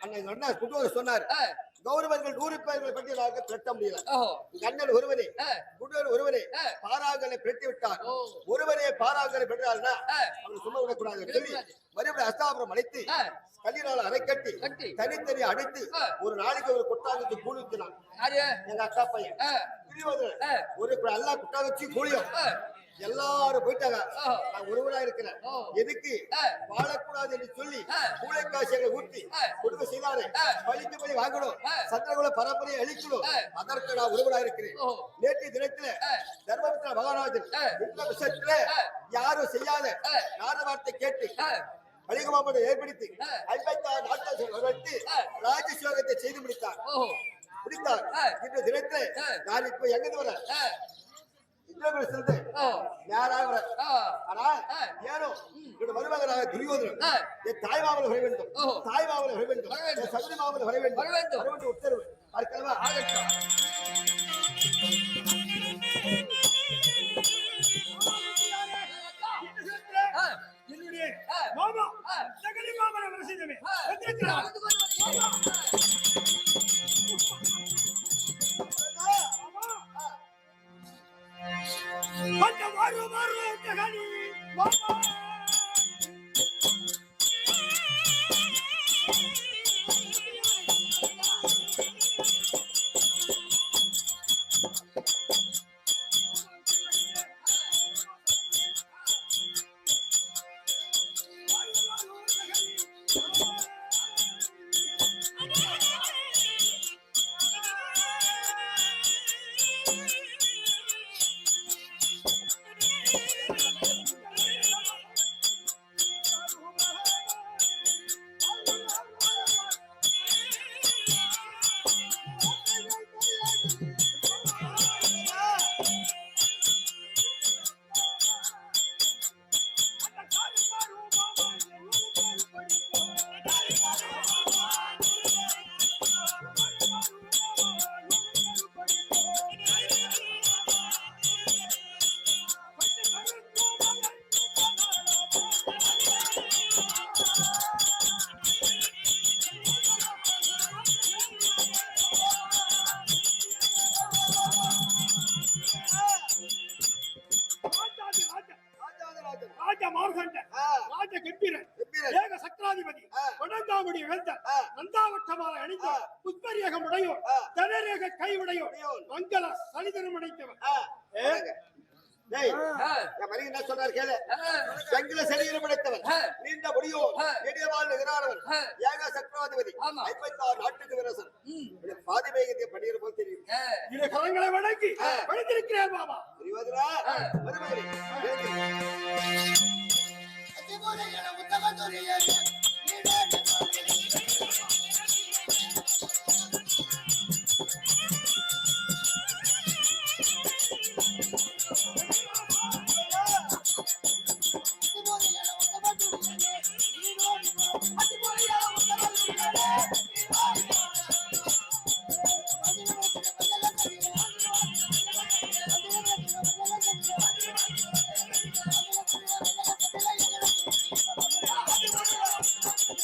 அண்ணன் குட்டுவர் சொன்னார். ஆ, கௌரவர்கள் 100 பேர்களை பற்றி நாங்கள் பெற்ற முடியல. ஓஹோ உங்க அண்ணன் ஒருவனே, ஆ, குட்டுவர் ஒருவனே ஆ. பாறாங்கலை பெற்று விட்டார். ஓ. ஒருவனே பாறாங்கலை பெற்றார்னா ஆ. அவன் சும்மா விடக்கூடாது சொல்லி விடக்கூடாது. மறுபடியும் அஸ்தாபுரம் அழைத்து ஆ. கல்லினால் அரை கட்டி கட்டி. தனித்தனி அடித்து ஆ. ஒரு நாளைக்கு ஒரு கொட்டாங்கத்து கூலி ஊத்தினான். யாரு எங்க அக்கா பையன் ஆ, பிரிவது ஆ. ஒரு அல்லா குட்டா வச்சு கூலியும் ஆ, எல்லாரும் போயிட்டாங்க. ஓ. நான் ஒருவரா இருக்கிறேன். ஓ. எதுக்கு ஆ. வாழக்கூடாது என்று சொல்லி ஆ. கூலை காசிகளை ஊற்றி ஆ. கொடுக்க செய்தாரு. ஆ. பழிக்கு பழி வாங்கணும், ஆ. சந்திரகுல பரம்பரையை அழிக்கணும். ஆ. அதற்கு நான் ஒருவரா இருக்கிறேன். ஓ. நேற்று தினத்துல ஆ. தர்மபுத்திர மகாராஜன் ஆ. இந்த விஷயத்துல ஆ. யாரும் செய்யாத ஆ. நாத வார்த்தை கேட்டு ஆ, வணிகமாமனை ஏற்படுத்தி ஆ. 56 நாட்கள் வரவழைத்து ஆ. ராஜசியோகத்தை செய்து முடித்தார். ஓஹோ முடித்தார். ஆ. இந்த தினத்துல ஆ. நான் இப்ப எங்கிருந்து வரேன்? ஆ, இந்திரபிரசத்து ஓ நேராக வரேன். ஆ, ஆனா ஆ. ஏனோ என்னோட மருமகனாக துரியோதனன் ஆ. என் தாய் மாமலை வர வேண்டும், ஓஹோ. தாய் மாமலை வர வேண்டும், வர வேண்டும். என் சகுனி மாமலை வர வேண்டும், வர வேண்டும். வர வேண்டும் உத்தரவு. பார்க்கலாமா? ஆகட்டும் ஆ, என்னுடைய ஆ. மாமா ஆ. சகலி மாமனை வர செய்தமே ஆ. வந்திருக்கிறார். நடந்து கொண்டு வருகிறேன். அந்த வாரு வாரு சகலி மாமா ராஜாதிராஜன். ராஜ மார்கண்டன் ஆ. ராஜ கம்பீரன் கம்பீரன். ஏக சக்கராதிபதி ஆ. வடந்தாமுடி வேந்தன் ஆ. நந்தாவட்டமாலை அணிந்த ஆ. புஷ்பரேகம் உடையோர் ஆ. தனரேக கை உடையோர் உடையோர். மங்கள சலிதனம் அடைத்தவர் ஆ. வணங்க. டேய், ஆ, என் மனைவி என்ன சொன்னார் கேளு. ஆ, சங்கில சரீரம் படைத்தவர், ஆ. நீண்ட முடியோ, ஆ. நெடியவாள் நிகரானவர், ஆ. ஏக சக்கராதிபதி, ஆமா. 56 நாட்டுக்கு விரசன். ம், எனக்கு பாதி வேகத்தை பண்ணிடுற போல் தெரியும். ஆ, இரு கரங்களை வணங்கி ஆ. பணிந்திருக்கிறார் மாமா. புரிவதுடா? ஆ. மருமகனே, எழுந்திரு.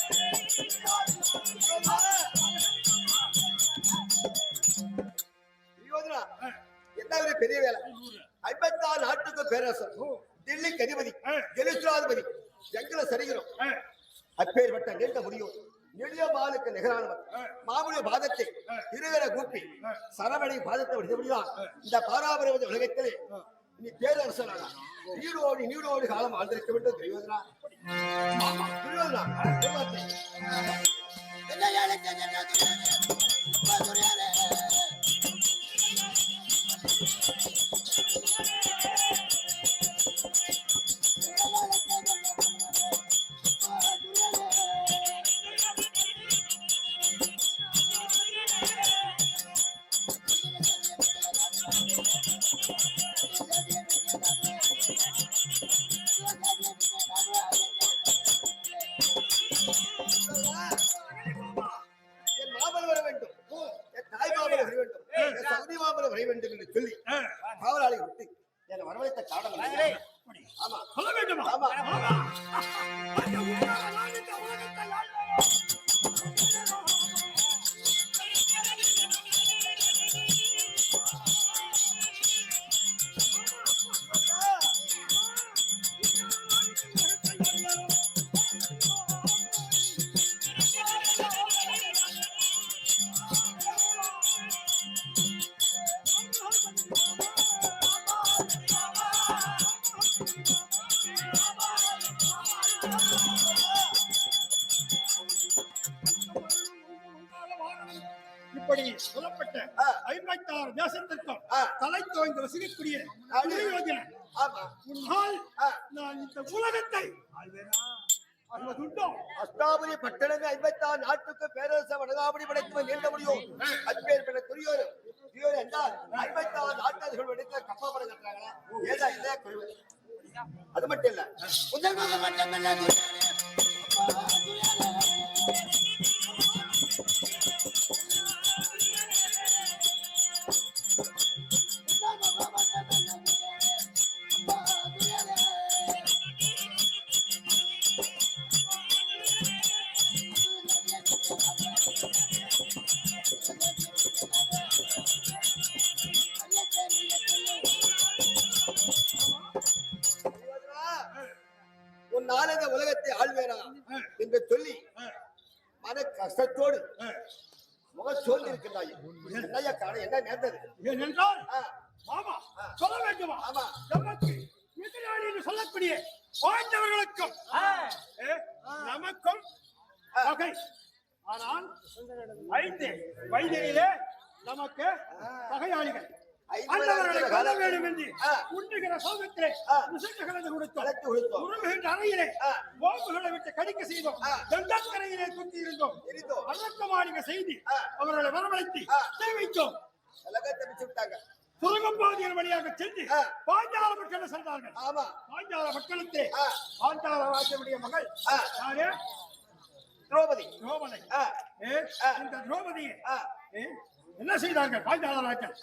Thank you. பாபுடைய பாதத்தை இருகர கூப்பி சரவணை பாதத்தை விடுத்தபடிதான் இந்த பாராபரவத உலகத்திலே நீ பேரரசனாக நீடோடி காலம் ஆழ்ந்திருக்க வேண்டும் துரியோதனா. துரியோதனா வேண்டும் என்று சொல்லி காவலாளி விட்டு என்னை வரவழைத்த காரணம். ஆமா சொல்ல வேண்டுமா? ஆமா இப்படி சொல்லப்பட்ட 56 தேசத்திற்கும் தலை தோய்ந்து வசிக்கக்கூடிய துரியோதனன், உன்னால் நான் இந்த உலகத்தை ஆள்வதுண்டோ? அஷ்டாபுரி பட்டணமே 56 நாட்டுக்கு பேரரச வடகாபடி படைத்து நீண்ட முடியும். அப்பேற்பட்ட துரியோதனன் என்றால் 56 நாட்டர்கள் எடுத்த கப்பப்படம் கட்டுறாங்களா? ஏதா இல்லையா கொள்வது? அது மட்டும் இல்ல உன்னால் இந்த உலகத்தை ஆள்வேனா என்று சொல்லி மன கஷ்டத்தோடு முக சோர்ந்து இருக்கின்றாய். என்னையா காரணம்? என்ன நேர்ந்தது? ஏனென்றால் மாமா சொல்ல வேண்டுமா? ஆமா நமக்கு எதிராளி என்று சொல்லக்கூடிய பாண்டவர்களுக்கும் நமக்கும் பகை. ஆனால் 5 வயதிலே நமக்கு பகையாளிகள். அந்தவர்களை கொல்ல வேண்டும் என்று உண்ணுகிற சோகத்திலே கலந்து கொடுத்தோம். உருவுகின்ற அறையிலே ஓம்புகளை விட்டு கடிக்க செய்தோம். தண்டக்கரையிலே குத்தி இருந்தோம். அடக்கமாளிக செய்தி அவர்களை வரவழைத்து தெரிவித்தோம். சுரங்கம்பாதியின் வழியாக சென்று பாஞ்சால மக்கள் சென்றார்கள். பாஞ்சால மக்களுக்கு பாஞ்சால ராஜனுடைய மகள் யாரு? திரௌபதி. இந்த திரௌபதியை என்ன செய்தார்கள்? பாஞ்சால ராஜன்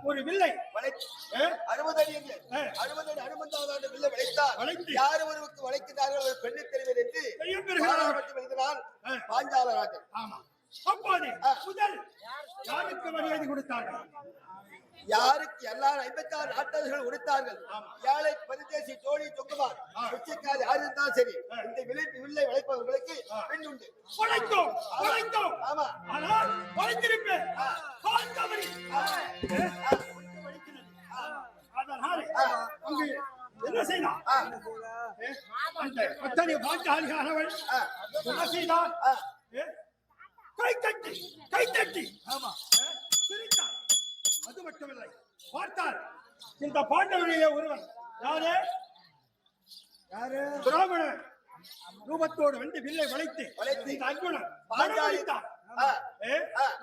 ஒரு வில்லை 60 அடி 60 அடி வில்லை வளைத்தார். யார் ஒருவருக்கு வளைக்கிறார்கள் ஒரு பெண்ணை தெரிவது என்று பாஞ்சால ராஜன். ஆமா. அப்போது முதல் யாருக்கு மரியாதை கொடுத்தார்கள்? யாருக்கு எல்லாரும் 56 நாட்டர்கள் கொடுத்தார்கள். ஏழை பரிதேசி தோழி தொங்குமார் பிச்சைக்காரி யாரு இருந்தாலும் சரி இந்த வில்லை வளைப்பவர்களுக்கு பெண் உண்டு. வளைத்தோம். ஆமா. ஆனால் வளைத்திருப்பேன் அங்கு என்ன செய்தான்? அந்த அத்தனை பாஞ்சாலியானவள் என்ன செய்தான்? கைத்தட்டி ஆமா சிரித்தார். அது மட்டுமில்லை, பார்த்தால் இந்த பாண்டவர்களிலே ஒருவன் யாரு? பிராமணன் ரூபத்தோடு வந்து வில்லை வளைத்து இந்த அர்ஜுனன் பாஞ்சாலித்தான்.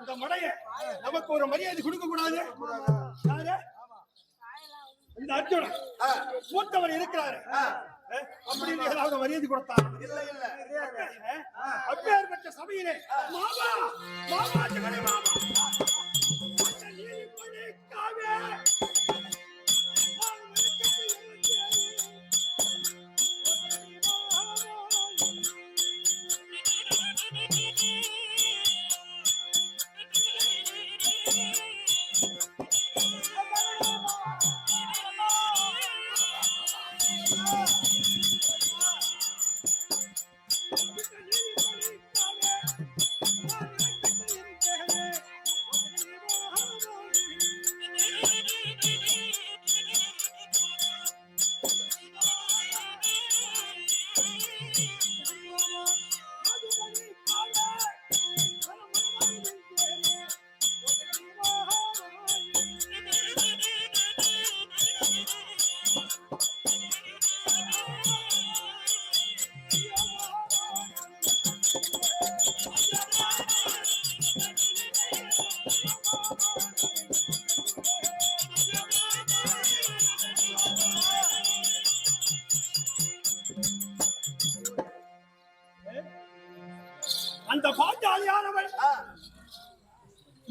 இந்த மடைய நமக்கு ஒரு மரியாதை கொடுக்க கூடாது. யாரு? இந்த அர்ஜுனன் மூத்தவர் இருக்கிறாரு. அப்படின்னு ஏதாவது மரியாதை கொடுத்தார்? இல்ல அப்பேற்பட்ட சபையிலே மாமா மாமா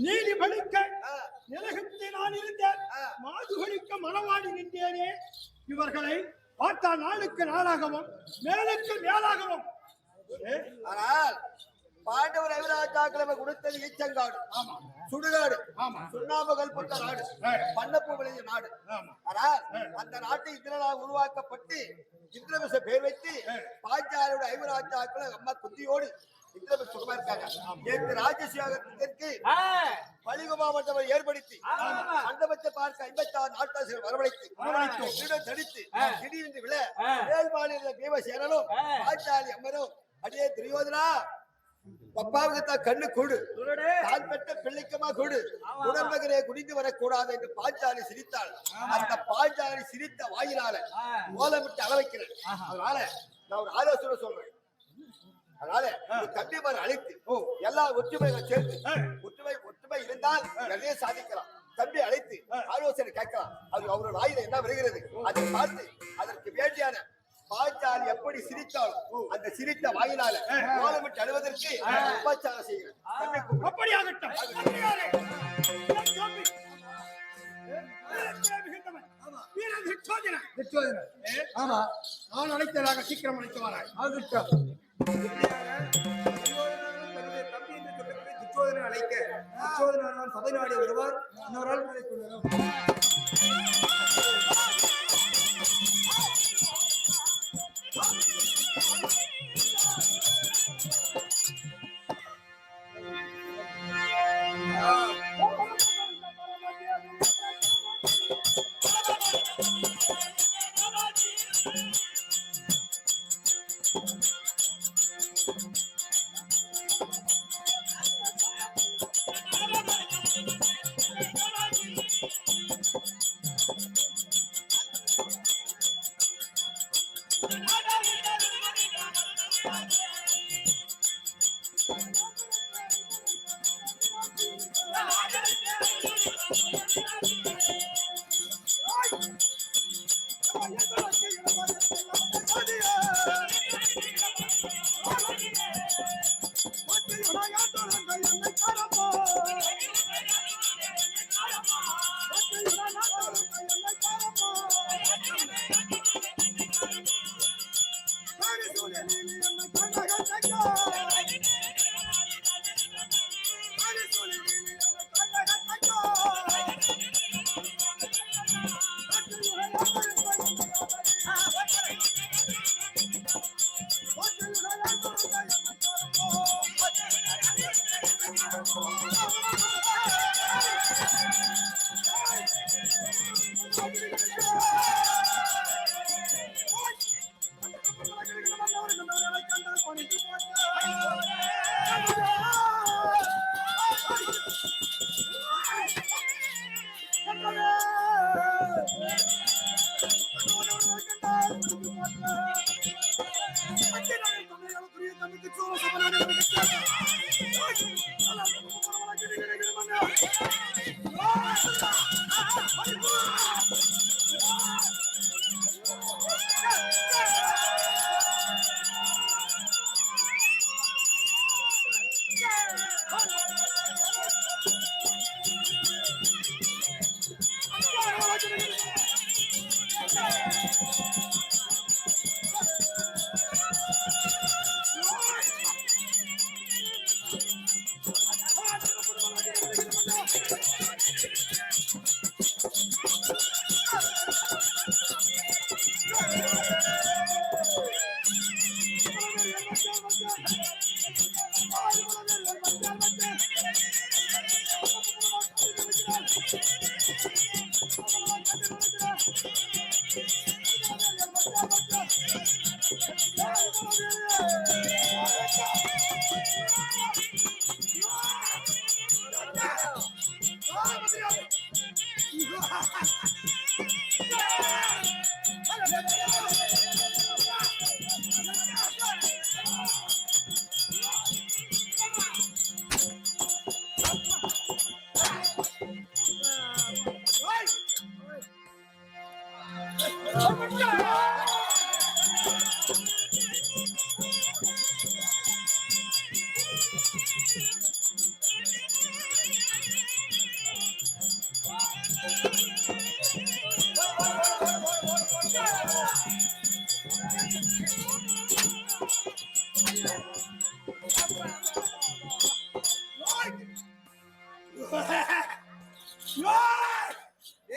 நீதி பலிக்க நிலகத்தை நான் இருந்தேன், மாதுகளிக்க மனவாடி நின்றேனே. இவர்களை பார்த்தா நாளுக்கு நாளாகவும் மேலுக்கு மேலாகவும். ஆனால் பாண்டவர் ஐவராஜாக்களை கொடுத்தது ஈச்சங்காடு, சுடுகாடு, சுண்ணாம்புகள் போட்ட நாடு, பண்ணப்பூ விளைஞ்ச நாடு. ஆனால் அந்த நாட்டை இந்திரனாக உருவாக்கப்பட்டு இந்திரபிச பேர் வைத்து பாஞ்சாலியோட ஐவராஜாக்களை அம்மா குத்தியோடு இந்திரபிச சுகமா இருக்காங்க. நேற்று ராஜசியாகத்திற்கு பலிகுமா மண்டபம் ஏற்படுத்தி மண்டபத்தை பார்க்க 56 நாட்டாசிரியர் வரவழைத்து தடித்து திடீரென்று விழ மேல்மாநில பீமசேனனும் பாஞ்சாலி அம்மனும் அடியே துரியோதனா பப்பாவுக்கு தான் கண்ணு கொடு, தான் பெற்ற பிள்ளைக்குமா கொடு, உடம்பகரே குடிந்து வரக்கூடாது என்று பாஞ்சாலி சிரித்தாள். அந்த பாஞ்சாலி சிரித்த வாயினால கோலமிட்டு அளவைக்கிறேன். அதனால நான் ஒரு ஆலோசனை சொல்றேன். அதனால தம்பிமார் அழைத்து எல்லா ஒற்றுமைகளை சேர்த்து ஒற்றுமை இருந்தால் எதையும் சாதிக்கலாம். தம்பி அழைத்து ஆலோசனை கேட்கலாம். அது அவரோட வாயில என்ன வருகிறது அதை பார்த்து அதற்கு வேண்டியான பாஞ்சாலி எப்படி சிரித்தாலும் அந்த சிரித்த வாயினால கோலமிட்டு அழுவதற்கு உபச்சாரம் செய்கிறேன். அப்படியாகட்டும். ஆமா, நான் அழைத்ததாக சீக்கிரம் அழைத்து வராய். தம்பி என்று சொல்லக்கூடிய துச்சோதனை அழைக்க துச்சோதனார் சபை நாடி வருவார். இன்னொரு ஆள் கொள்ளுகிறோம்.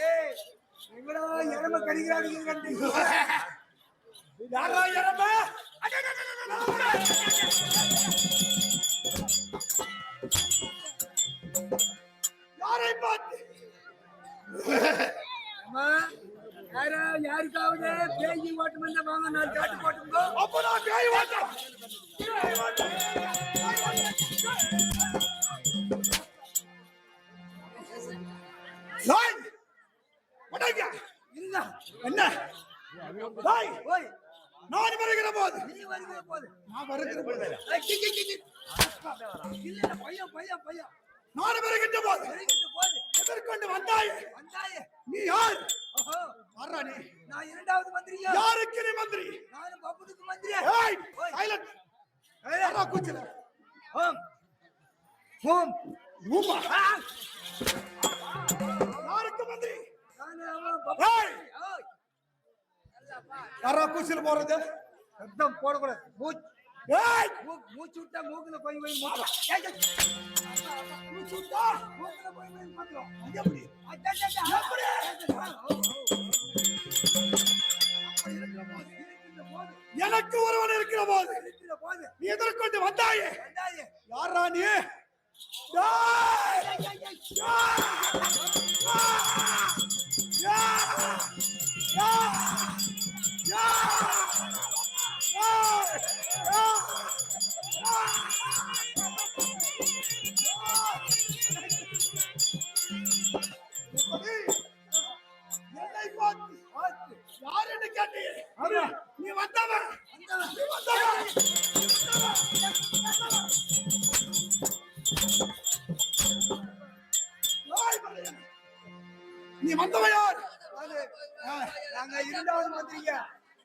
ஏய் எங்கடா எருமை கடிக்கிறாங்க யாரா எருமை? யாரை பார்த்து? அம்மா யாருக்காவது பேசி ஓட்டுமெண்டா வாங்க நான் காட்டு போட்டுங்கோ அப்ப நான் பேய் ஓட்டம். ஏய், வடங்க. இல்ல என்ன? ஏய், ஓய் நான் வருகிற போது நீ வருகிற போது நான் வருகிற போது ஏய், கி, கி, கி, கி. இல்ல பையன் பையன் பையன் நான் வருகின்ற போது வருகிற போது எதற்கொண்டு வந்தாயே? வந்தாயே நீ யார்? ஓஹோ யாரா நீ? நான் இரண்டாவது மந்திரியா யாருக்கு நீ மந்திரி? நானும் பப்புனுக்கு மந்திரியா ஏய், சைலண்ட். யாரா கூச்சல? ஓம் ஓம் ஊமா. யாருக்கு மந்திரி? நானே அவன் பப்பு ஏய், ஓய் யாரா கூச்சல் போறது? சத்தம் போடக்கூடாது மூச்சு ஏய், மூச்சு விட்டா மூக்குல போய் போய் மூத்துறோம் மூச்சு விட்டா மூக்குல போய் போய் மூத்துறோம் அது எப்படி? எப்படி எனக்கு ஒருவன் இருக்கிற போது இருக்கிற போது நீ எதற்கொண்டு வந்தாயே? வந்தாயே யாரா நீ? ஏய்! என்னை பார்த்து யார் என்று கேட்டீங்க? நீ வந்தவன். நீ வந்தவன். ஏய், மலையன். நீ வந்தவன் யார்? நாங்க இரண்டாவது மந்திரிங்க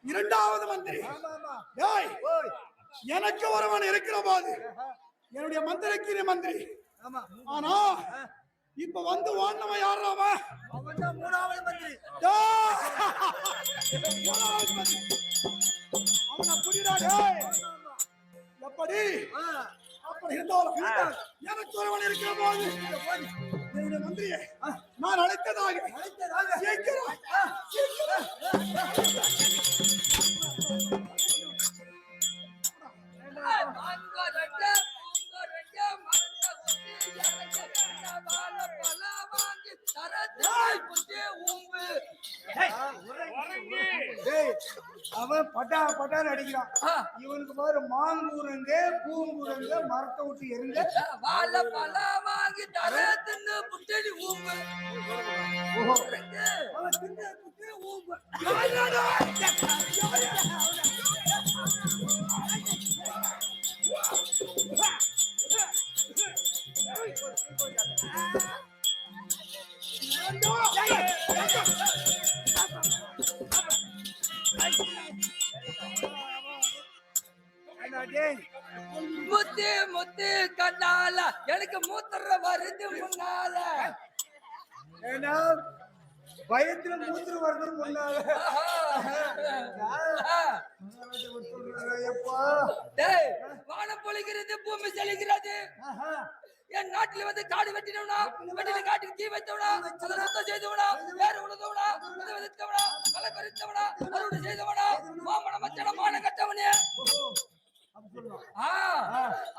இரண்டாவது மந்திரி. ஆமா ஆமா ஏய், ஓய் எனக்கு ஒருவன் இருக்கிற போது என்னுடைய மந்திரிக்கு நீ மந்திரி. ஆமா ஆனா இப்ப வந்து வாழ்ந்தவன் யார் அவன்? அவன் தான் மூணாவது மந்திரி ஏய்! மூணாவது மந்திரி. அவனை புரியுதா? டேய், எப்படி? அப்படி இருந்தாலும் எனக்கு ஒருவன் இருக்கிற போது என்னுடைய மந்திரியை நான் அழைத்ததாக சீக்கிரம் அவன் பட்டா பட்டான்னு அடிக்கிறான் இவனுக்கு பாரு மாங்கூருங்க பூங்கூருங்க மரத்தை விட்டு எருங்க வாழ பல வாங்கி தர தின்னு புட்டடி ஊம்பு அவன் தின்னு புட்டு ஊம்பு. என்ன டேய், முத்து முத்து கண்ணால எனக்கு மூத்திர வருது முன்னால ஏன்னா பயத்துல மூத்திர வருது முன்னால எப்பா டேய் வானம் பொழிகிறது பூமி செழிக்கிறது என் நாட்டில் வந்து காடு வெட்டினவனா வெட்டின காட்டுக்கு தீ வைத்தவனா அதை சுத்தம் செய்தவனா வேறு உழுதவனா அதை விதைத்தவனா களை பறித்தவனா அறுவடை செய்தவனா மாமன மச்சன மான கட்டவனே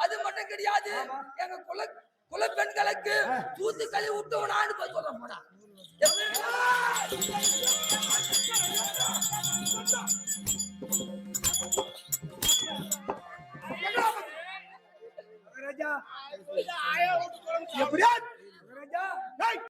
அது மட்டும் கிடையாது எங்க குல பெண்களுக்கு தூத்து கழி விட்டவனான்னு போய் சொல்றேன் போடா ராஜா எப்படியா? ராஜா ஏய்!